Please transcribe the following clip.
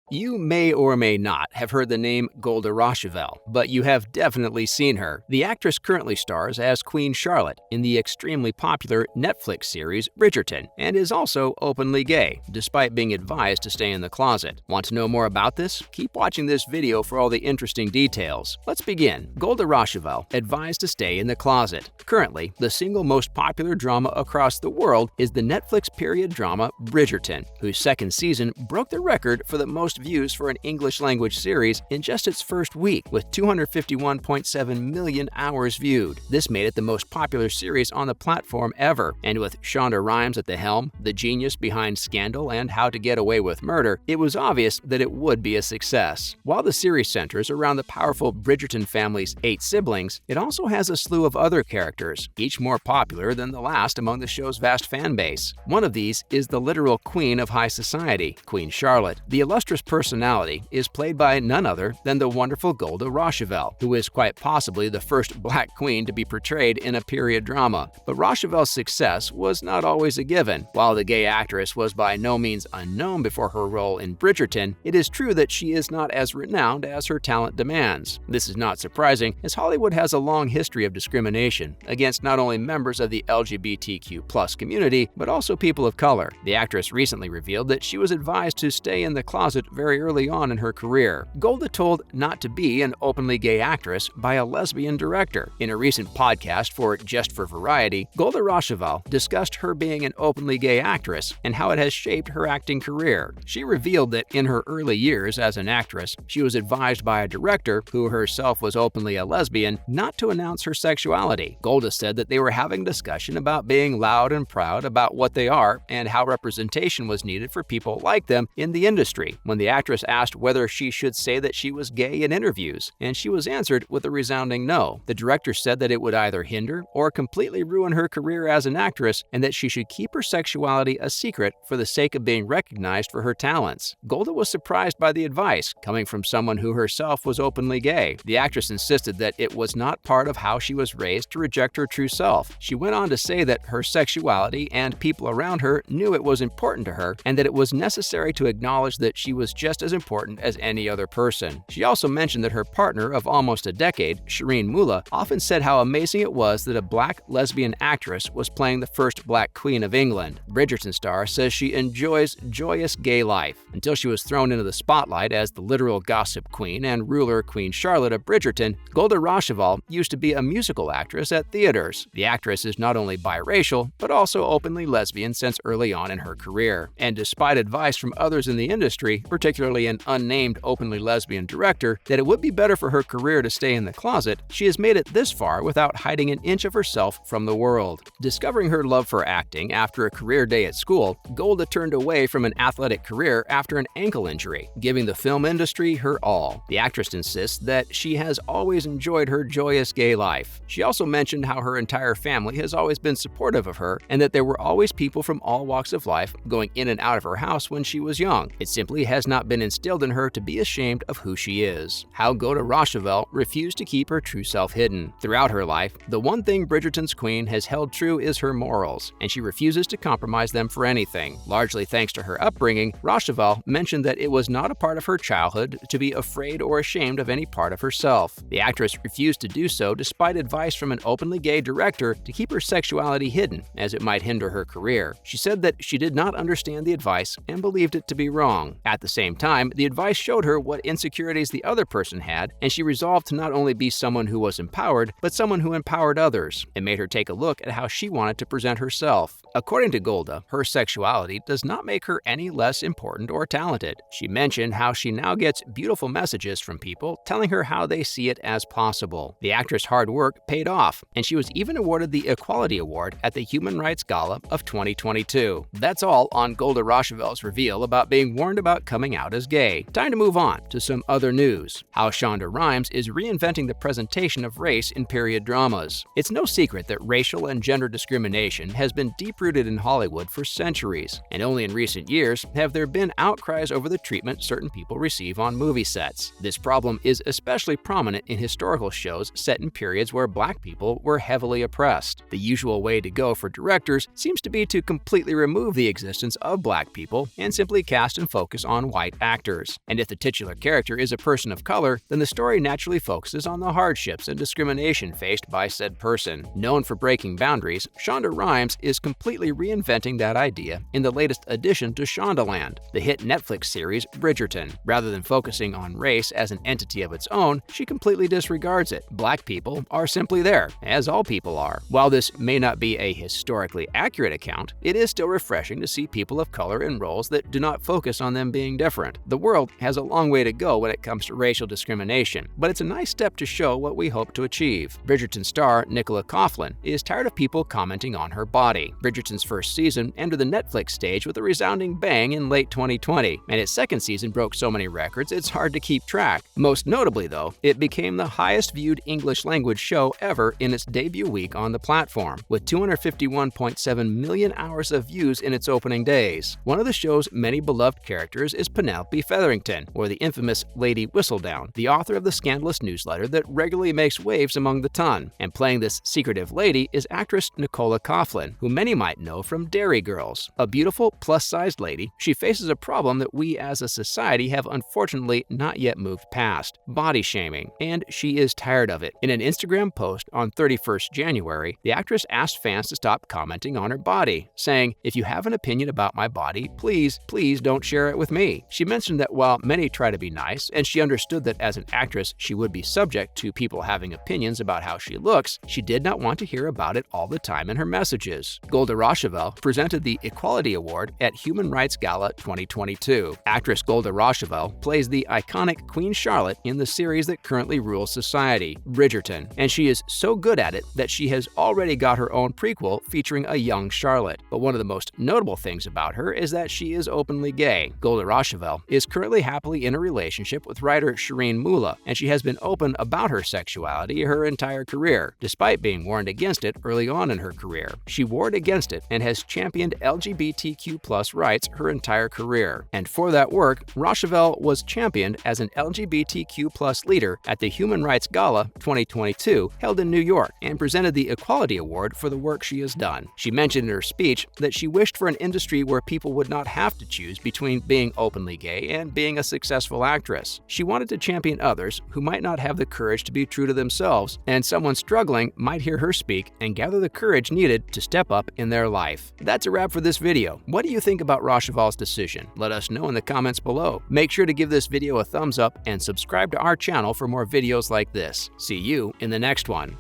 You may or may not have heard the name Golda Rosheuvel, but you have definitely seen her. The actress currently stars as Queen Charlotte in the extremely popular Netflix series Bridgerton, and is also openly gay, despite being advised to stay in the closet. Want to know more about this? Keep watching this video for all the interesting details. Let's begin. Golda Rosheuvel advised to stay in the closet. Currently, the single most popular drama across the world is the Netflix period drama Bridgerton, whose second season broke the record for the most views for an English-language series in just its first week, with 251.7 million hours viewed. This made it the most popular series on the platform ever, and with Shonda Rhimes at the helm, the genius behind Scandal and How to Get Away with Murder, it was obvious that it would be a success. While the series centers around the powerful Bridgerton family's 8 siblings, it also has a slew of other characters, each more popular than the last among the show's vast fan base. One of these is the literal queen of high society, Queen Charlotte. The illustrious personality is played by none other than the wonderful Golda Rosheuvel, who is quite possibly the first black queen to be portrayed in a period drama. But Rosheuvel's success was not always a given. While the gay actress was by no means unknown before her role in Bridgerton, it is true that she is not as renowned as her talent demands. This is not surprising, as Hollywood has a long history of discrimination against not only members of the LGBTQ+ community, but also people of color. The actress recently revealed that she was advised to stay in the closet very early on in her career. Golda told not to be an openly gay actress by a lesbian director. In a recent podcast for Just for Variety, Golda Rosheuvel discussed her being an openly gay actress and how it has shaped her acting career. She revealed that in her early years as an actress, she was advised by a director, who herself was openly a lesbian, not to announce her sexuality. Golda said that they were having a discussion about being loud and proud about what they are and how representation was needed for people like them in the industry, when the actress asked whether she should say that she was gay in interviews, and she was answered with a resounding no. The director said that it would either hinder or completely ruin her career as an actress, and that she should keep her sexuality a secret for the sake of being recognized for her talents. Golda was surprised by the advice, coming from someone who herself was openly gay. The actress insisted that it was not part of how she was raised to reject her true self. She went on to say that her sexuality and people around her knew it was important to her, and that it was necessary to acknowledge that she was just as important as any other person. She also mentioned that her partner of almost a decade, Shireen Moolah, often said how amazing it was that a black lesbian actress was playing the first black queen of England. Bridgerton star says she enjoys joyous gay life until she was thrown into the spotlight as the literal gossip queen and ruler Queen Charlotte of Bridgerton. Golda Rosheuvel used to be a musical actress at theaters. The actress is not only biracial, but also openly lesbian since early on in her career. And despite advice from others in the industry, particularly an unnamed openly lesbian director, that it would be better for her career to stay in the closet, she has made it this far without hiding an inch of herself from the world. Discovering her love for acting after a career day at school, Golda turned away from an athletic career after an ankle injury, giving the film industry her all. The actress insists that she has always enjoyed her joyous gay life. She also mentioned how her entire family has always been supportive of her, and that there were always people from all walks of life going in and out of her house when she was young. It simply has not been instilled in her to be ashamed of who she is. How Golda Rosheuvel refused to keep her true self hidden. Throughout her life, the one thing Bridgerton's queen has held true is her morals, and she refuses to compromise them for anything. Largely thanks to her upbringing, Rosheuvel mentioned that it was not a part of her childhood to be afraid or ashamed of any part of herself. The actress refused to do so despite advice from an openly gay director to keep her sexuality hidden, as it might hinder her career. She said that she did not understand the advice and believed it to be wrong. At the same time, the advice showed her what insecurities the other person had, and she resolved to not only be someone who was empowered, but someone who empowered others. It made her take a look at how she wanted to present herself. According to Golda, her sexuality does not make her any less important or talented. She mentioned how she now gets beautiful messages from people telling her how they see it as possible. The actress' hard work paid off, and she was even awarded the Equality Award at the Human Rights Gala of 2022. That's all on Golda Rosheuvel's reveal about being warned about coming out as gay. Time to move on to some other news. How Shonda Rhimes is reinventing the presentation of race in period dramas. It's no secret that racial and gender discrimination has been deep-rooted in Hollywood for centuries, and only in recent years have there been outcries over the treatment certain people receive on movie sets. This problem is especially prominent in historical shows set in periods where black people were heavily oppressed. The usual way to go for directors seems to be to completely remove the existence of black people and simply cast and focus on white white actors. And if the titular character is a person of color, then the story naturally focuses on the hardships and discrimination faced by said person. Known for breaking boundaries, Shonda Rhimes is completely reinventing that idea in the latest addition to Shondaland, the hit Netflix series Bridgerton. Rather than focusing on race as an entity of its own, she completely disregards it. Black people are simply there, as all people are. While this may not be a historically accurate account, it is still refreshing to see people of color in roles that do not focus on them being different. The world has a long way to go when it comes to racial discrimination, but it's a nice step to show what we hope to achieve. Bridgerton star Nicola Coughlan is tired of people commenting on her body. Bridgerton's first season entered the Netflix stage with a resounding bang in late 2020, and its second season broke so many records it's hard to keep track. Most notably, though, it became the highest-viewed English-language show ever in its debut week on the platform, with 251.7 million hours of views in its opening days. One of the show's many beloved characters is Penelope Featherington, or the infamous Lady Whistledown, the author of the scandalous newsletter that regularly makes waves among the ton. And playing this secretive lady is actress Nicola Coughlan, who many might know from Dairy Girls. A beautiful, plus-sized lady, she faces a problem that we as a society have unfortunately not yet moved past: body shaming, and she is tired of it. In an Instagram post on 31st January, the actress asked fans to stop commenting on her body, saying, "If you have an opinion about my body, please don't share it with me." She mentioned that while many try to be nice, and she understood that as an actress she would be subject to people having opinions about how she looks, she did not want to hear about it all the time in her messages. Golda Rosheuvel presented the Equality Award at Human Rights Gala 2022. Actress Golda Rosheuvel plays the iconic Queen Charlotte in the series that currently rules society, Bridgerton, and she is so good at it that she has already got her own prequel featuring a young Charlotte. But one of the most notable things about her is that she is openly gay. Golda Rosheuvel is currently happily in a relationship with writer Shireen Moolah, and she has been open about her sexuality her entire career, despite being warned against it early on in her career. She warred against it and has championed LGBTQ+ rights her entire career. And for that work, Rosheuvel was championed as an LGBTQ+ leader at the Human Rights Gala 2022 held in New York, and presented the Equality Award for the work she has done. She mentioned in her speech that she wished for an industry where people would not have to choose between being openly gay and being a successful actress. She wanted to champion others who might not have the courage to be true to themselves, and someone struggling might hear her speak and gather the courage needed to step up in their life. That's a wrap for this video. What do you think about Rosheuvel's decision? Let us know in the comments below. Make sure to give this video a thumbs up and subscribe to our channel for more videos like this. See you in the next one.